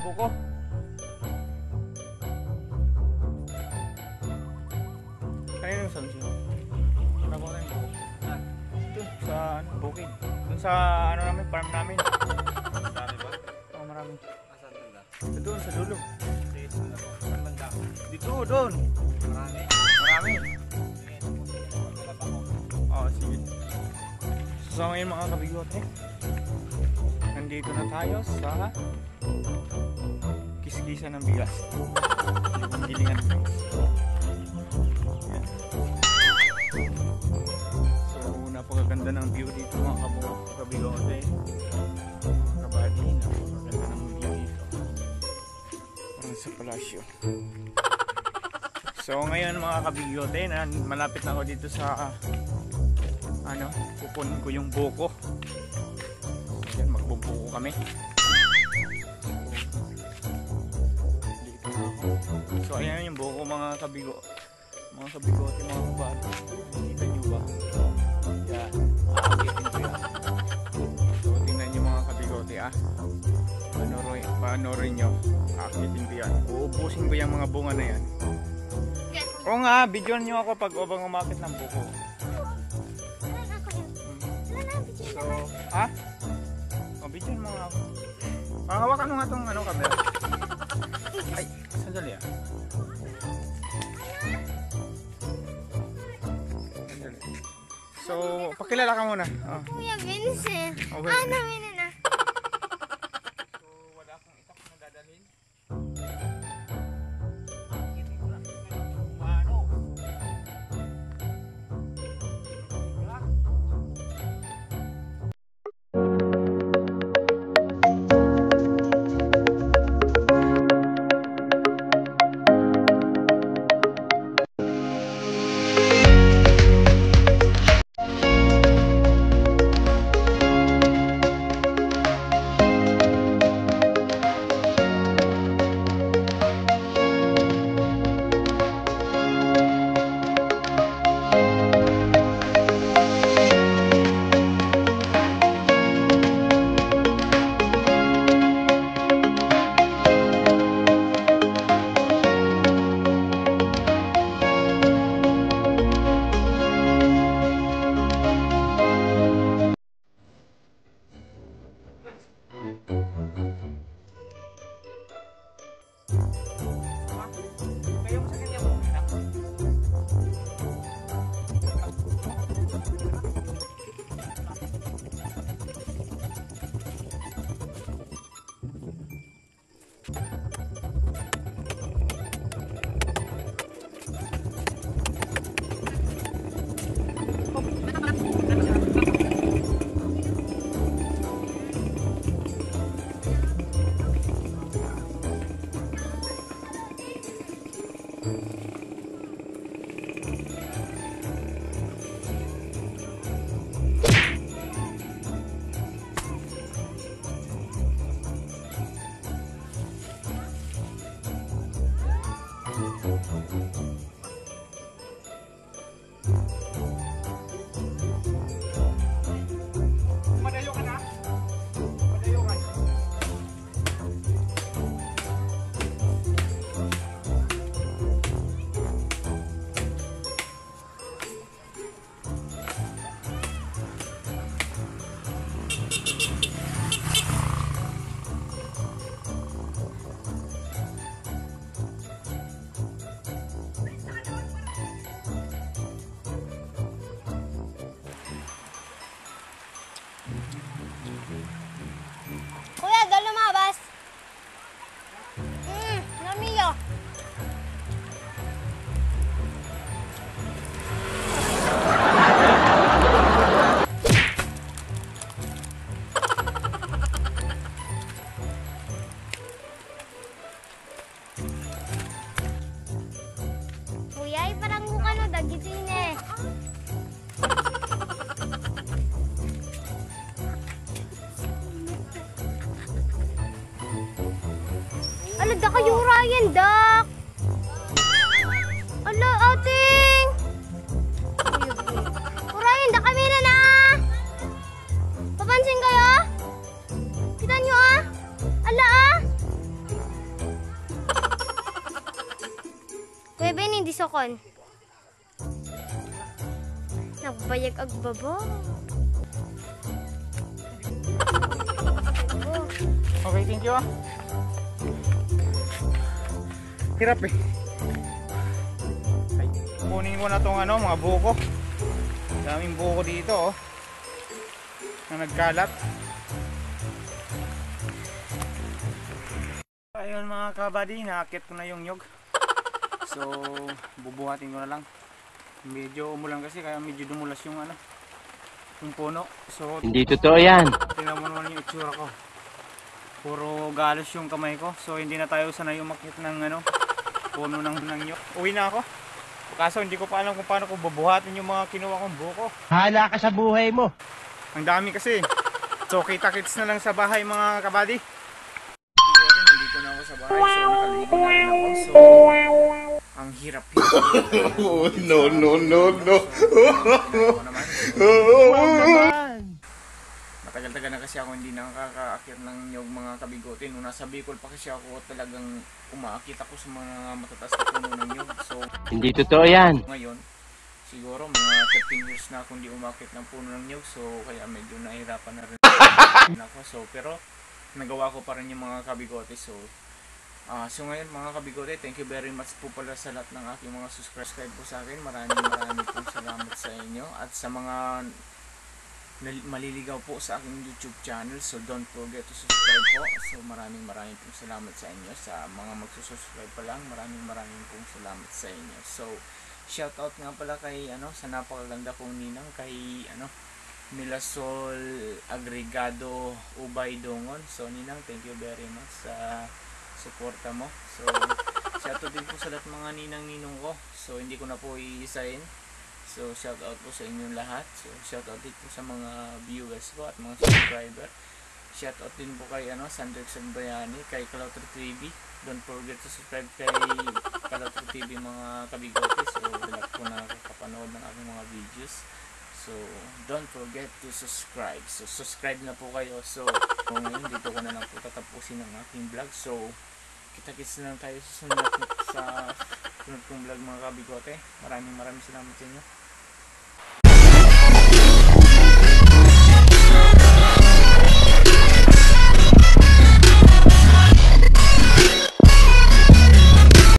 buko. Kanina yung samsi. Ano na yung buko? Ito, sa ano, bukid. Doon sa ano namin, farm namin. Marami ba? Oo, marami. Asan banda? Ito doon, sa dulo. Saan banda? Dito, doon. Marami. Marami. Sige, magkalap ako. Oo, sige. So ngayon mga kabigote, nandito na tayo sa Kiskisan ng bigas. Yung gilingan guys. Yan. So napakaganda ng view dito mga kabigote. Mga kabady, napakaganda ng view dito. Parang sa palasyo. So ngayon mga kabigote, malapit na ako dito sa pupunin ko yung buko. So yan, magbubuko kami. Dito na ako. So ayan yung buko mga kabigote, mga kabado. Nakita nyo ba? Yan, aakitin ko yan. So tingnan nyo mga kabigote panorin nyo, aakitin ko yan. Uubusin ko yung mga bunga na yan. Oo nga, videoan nyo ako pag umakit ng buko. So, videoan mo nga ako. Hawakan mo nga itong camera. Ay, sandali Sandali. So, pakilala ka muna. Kuya Vincent. Okay. Namin na. So, wala akong itak na dadalhin. Kuya, dahil lumabas. Namiyo. Kuya, parang mukha no, dagitin eh. Alada kayo, Ryan, dak. Ala, ating. Ryan, dak kami na. Papansin kayo? Kita nyo Ala Kuya Ben, hindi sokon. Nagbayag agbaba. Okay, thank you ah. Hirap eh. Ay, kunin ko na tong ano, mga buko. Daming buko dito oh. Na nagkalat. Ayun mga kabady, nakakit ko na yung nyog. So, bubuhatin ko na lang. Medyo umulan kasi kaya medyo dumulas yung ano, yung puno. So, Hindi totoo yan. tingnan mo naman yung itsura ko. Puro galos yung kamay ko. So, hindi na tayo sanay umakyat ng ano, puno ng nyog. Uwi na ako. Kaso hindi ko pa alam kung paano ko bubuhatin yung mga kinuha kong buko. Hala ka sa buhay mo. Ang dami kasi. So, kita-kits na lang sa bahay mga kabady. Nandito na ako sa bahay. So, nakaligo na rin ako. So, ang hirap. No, no, no, no. Matagal-tagal na kasi ako hindi nakakaakyat ng nyog mga kabigote. Nung nasa Bicol pa kasi ako talagang umaakit ako sa mga matataas na puno ng nyog. So, Hindi totoo yan. ngayon, siguro mga 15 years na akong hindi umakit ng puno ng nyog. So, kaya medyo nahirapan na rin ako. So, pero nagawa ko pa rin yung mga kabigote. So, ngayon mga kabigote, thank you very much po pala sa lahat ng aking mga subscribe po sa akin. Maraming pong salamat sa inyo. At sa mga maliligaw po sa aking YouTube channel, so don't forget to subscribe po. So maraming pong salamat sa inyo. Sa mga magsusubscribe pa lang, maraming pong salamat sa inyo. So shoutout nga pala kay sa napakaganda kong ninang, kay Milasol Agregado Ubay Dongon. So ninang, thank you very much sa suporta mo. So shoutout din po sa lahat mga ninang-ninong ko. So hindi ko na po iisahin. So shoutout po sa inyong lahat. So shoutout din po sa mga viewers ko at mga subscriber. Shoutout din po kay Sandrex Sagbayani, kay Kalauter TV. Don't forget to subscribe kay Kalauter TV mga kabigote. So lahat po na kapanood ng aking mga videos. So don't forget to subscribe. So subscribe na po kayo. So ngayon dito ko na lang po tatapusin ang aking vlog. So kita-kits na lang tayo sa sunod kong vlog mga kabigote. Maraming salamat sa inyo.